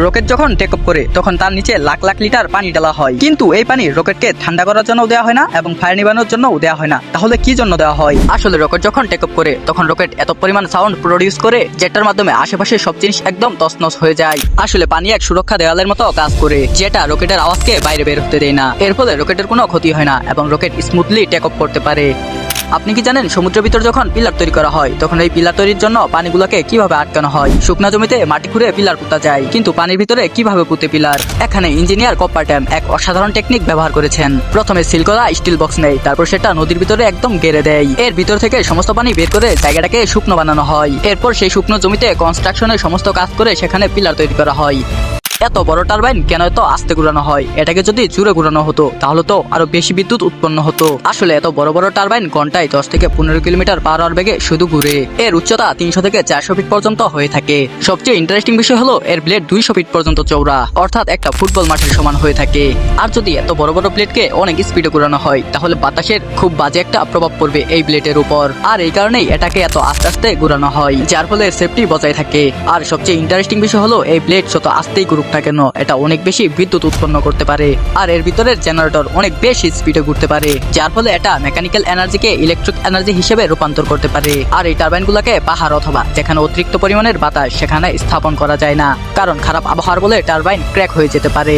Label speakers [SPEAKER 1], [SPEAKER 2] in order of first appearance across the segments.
[SPEAKER 1] Rocket যখন take off করে তখন তার নিচে লাখ লাখ লিটার পানি ঢালা হয়, কিন্তু এই পানি রকেটকে ঠান্ডা করার জন্য দেওয়া হয় না এবং ফায়ার নিবানোর জন্য দেওয়া হয় না। তাহলে কি জন্য দেওয়া হয়? আসলে রকেট যখন টেক অফ করে তখন রকেট এত পরিমাণ সাউন্ড প্রডিউস করে যেটার মাধ্যমে আশেপাশে সব জিনিস একদম তছনছ হয়ে যায়। আসলে পানি এক সুরক্ষা দেওয়ালের মতো কাজ করে, যেটা রকেটের আওয়াজকে বাইরে বের হতে দেয় না। এর ফলে রকেটের কোনো ক্ষতি হয় না এবং রকেট স্মুথলি টেক অফ করতে পারে। আপনি কি জানেন সমুদ্রের ভিতর যখন পিলার তৈরি করা হয় তখন এই পিলার তৈরির জন্য পানিগুলোকে কিভাবে আটকানো হয়? শুকনা জমিতে মাটি খুঁড়ে পিলার পুঁতা যায়, কিন্তু পানির ভিতরে কিভাবে পুঁতে পিলার? এখানে ইঞ্জিনিয়ার কপারট্যাম এক অসাধারণ টেকনিক ব্যবহার করেছেন। প্রথমে সিল করা স্টিল বক্স নেয়, তারপর সেটা নদীর ভিতরে একদম গেড়ে দেয়। এর ভিতর থেকে সমস্ত পানি বের করে জায়গাটাকে শুকনো বানানো হয়। এরপর সেই শুকনো জমিতে কনস্ট্রাকশনের সমস্ত কাজ করে সেখানে পিলার তৈরি করা হয়। এত বড় টারবাইন কেন এত আস্তে ঘুরানো হয়? এটাকে যদি জোরে ঘুরানো হতো তাহলে তো আরো বেশি বিদ্যুৎ উৎপন্ন হতো। আসলে এত বড় বড় টারবাইন ঘন্টায় 10 থেকে 15 কিলোমিটার পার আওয়ার বেগে শুধু ঘুরে। এর উচ্চতা 300 থেকে 400 ফিট পর্যন্ত হয়ে থাকে। সবচেয়ে ইন্টারেস্টিং বিষয় হলো এর ব্লেড 200 ফিট পর্যন্ত চওড়া, অর্থাৎ একটা ফুটবল মাঠের সমান হয়ে থাকে। আর যদি এত বড় বড় ব্লেডকে অনেক স্পিডে ঘুরানো হয় তাহলে বাতাসের খুব বাজে একটা প্রভাব পড়বে এই ব্লেডের উপর। আর এই কারণেই এটাকে এত আস্তে আস্তে ঘুরানো হয়, যার ফলে সেফটি বজায় থাকে। আর সবচেয়ে ইন্টারেস্টিং বিষয় হলো এই ব্লেড যত আস্তেই ঘুরুক না কেন এটা অনেক বেশি বিদ্যুৎ উৎপন্ন করতে পারে। আর এর ভিতরের জেনারেটর অনেক বেশি স্পিডে ঘুরতে পারে, যার ফলে এটা মেকানিক্যাল এনার্জিকে ইলেকট্রিক এনার্জি হিসেবে রূপান্তর করতে পারে। আর এই টারবাইনগুলোকে পাহাড় অথবা যেখানে অতিরিক্ত পরিমাণের বাতাস সেখানে স্থাপন করা যায় না, কারণ খারাপ আবহাওয়ার বলে টারবাইন ক্র্যাক হয়ে যেতে পারে।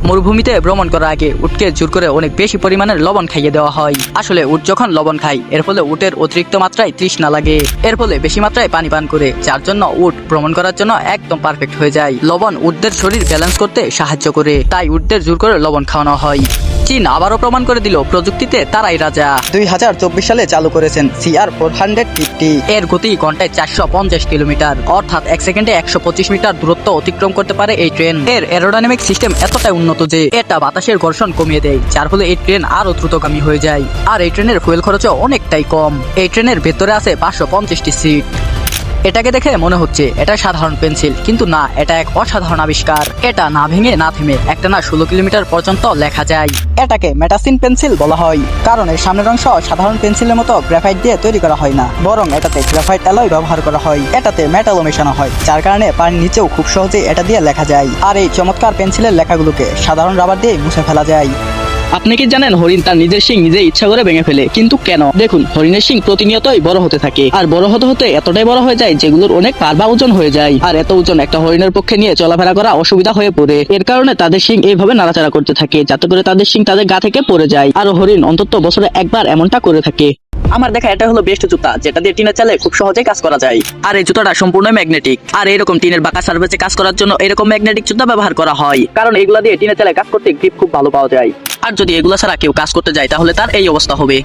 [SPEAKER 1] মরুভূমিতে ভ্রমণ করার আগে উটকে জোর করে অনেক বেশি পরিমাণের লবণ খাইয়ে দেওয়া হয়। আসলে উট যখন লবণ খায় এর ফলে উটের অতিরিক্ত মাত্রায় তৃষ্ণা লাগে, এর ফলে বেশি মাত্রায় পানি পান করে, যার জন্য উট ভ্রমণ করার জন্য একদম পারফেক্ট হয়ে যায়। লবণ উটদের শরীর ব্যালেন্স করতে সাহায্য করে, তাই উটদের জোর করে লবণ খাওয়ানো হয়। চীন আবারও প্রমাণ করে দিল প্রযুক্তিতে তারাই রাজা। 2024 সালে চালু করেছেন CR450। এর গতি ঘন্টায় 450 কিলোমিটার, অর্থাৎ এক সেকেন্ডে 125 মিটার দূরত্ব অতিক্রম করতে পারে এই ট্রেন। এর এরোডাইনামিক সিস্টেম এতটাই উন্নত যে এটা বাতাসের ঘর্ষণ কমিয়ে দেয়, যার ফলে এই ট্রেন আরো দ্রুতগামী হয়ে যায়। আর এই ট্রেনের ফুয়েল খরচও অনেকটাই কম। এই ট্রেনের ভেতরে আছে 550টি সিট। এটাকে দেখে মনে হচ্ছে এটা সাধারণ পেন্সিল, কিন্তু না, এটা এক অসাধারণ আবিষ্কার। এটা না ভেঙে না থেমে একটানা 16 কিলোমিটার পর্যন্ত লেখা যায়। এটাকে মেটাসিন পেন্সিল বলা হয়, কারণ এর সামনের অংশ সাধারণ পেন্সিলের মতো গ্রাফাইট দিয়ে তৈরি করা হয় না, বরং এটাতে গ্রাফাইট অ্যালয় ব্যবহার করা হয়। এটাতে মেটালও মেশানো হয়, যার কারণে পানির নিচেও খুব সহজে এটা দিয়ে লেখা যায়। আর এই চমৎকার পেন্সিলের লেখাগুলোকে সাধারণ রাবার দিয়ে মুছে ফেলা যায়।
[SPEAKER 2] আপনি কি জানেন হরিণ তার নিজের শিং নিজে ইচ্ছা করে ভেঙে ফেলে? কিন্তু কেন? দেখুন, হরিণের শিং প্রতিনিয়তই বড় হতে থাকে, আর বড় হতে হতে এতটাই বড় হয়ে যায় যেগুলোর অনেক পার বা ওজন হয়ে যায়। আর এত ওজন একটা হরিণের পক্ষে নিয়ে চলাফেরা করা অসুবিধা হয়ে পড়ে। এর কারণে তাদের শিং এইভাবে নাড়াচাড়া করতে থাকে যাতে করে তাদের শিং তাদের গা থেকে পড়ে যায়। আর হরিণ অন্তত বছরে একবার এমনটা করে থাকে। আমার দেখা এটা হলো বেস্ট জুতা, যেটা দিয়ে টিনের চালে খুব সহজেই কাজ করা যায়। আর এই জুতাটা সম্পূর্ণ ম্যাগনেটিক। আর এরকম টিনের বাঁকা সার্ফেসে কাজ করার জন্য এরকম ম্যাগনেটিক জুতা ব্যবহার করা হয়, কারণ এগুলা দিয়ে টিনের চালে কাজ করতে গ্রিপ খুব ভালো পাওয়া যায়। আর যদি এগুলা ছাড়া কেউ কাজ করতে যায় তাহলে তার এই অবস্থা হবে।